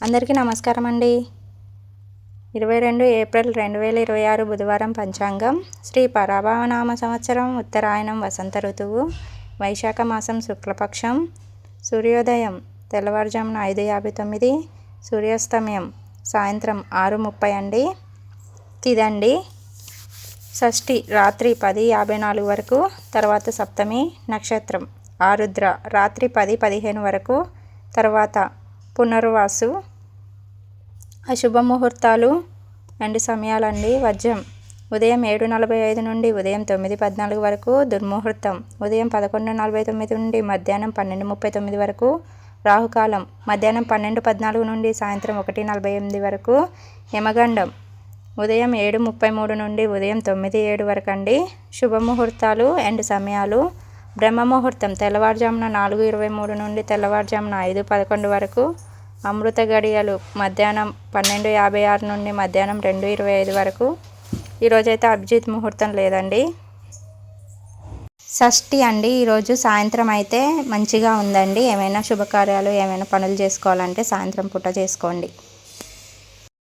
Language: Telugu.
అందరికీ నమస్కారం అండి. 22 ఏప్రిల్ 2026 బుధవారం పంచాంగం. శ్రీ పరాభవనామ సంవత్సరం, ఉత్తరాయణం, వసంత ఋతువు, వైశాఖ మాసం, శుక్లపక్షం. సూర్యోదయం తెల్లవారుజామున 5:59, సూర్యాస్తమయం సాయంత్రం 6:30 అండి. తిదండి షష్ఠి రాత్రి 10:54 వరకు, తర్వాత సప్తమి. నక్షత్రం ఆరుద్ర రాత్రి 10:15 వరకు, తర్వాత పునర్వాసు. అశుభ ముహూర్తాలు అండ్ సమయాలండి. వజ్రం ఉదయం 7:45 నుండి ఉదయం 9:14 వరకు. దుర్ముహూర్తం ఉదయం 11:49 నుండి మధ్యాహ్నం 12:39 వరకు. రాహుకాలం మధ్యాహ్నం 12:14 నుండి సాయంత్రం 1:48 వరకు. యమగండం ఉదయం 7:33 నుండి ఉదయం 9:07 వరకు అండి. శుభముహూర్తాలు అండ్ సమయాలు. బ్రహ్మముహూర్తం తెల్లవారుజామున 4:23 నుండి తెల్లవారుజామున 5:11 వరకు. అమృత గడియలు మధ్యాహ్నం 12:56 నుండి మధ్యాహ్నం 2:25 వరకు. ఈరోజైతే అభిజిత్ ముహూర్తం లేదండి. షష్ఠి అండి. ఈరోజు సాయంత్రం అయితే మంచిగా ఉందండి. ఏమైనా శుభకార్యాలు, ఏమైనా పనులు చేసుకోవాలంటే సాయంత్రం పూట చేసుకోండి.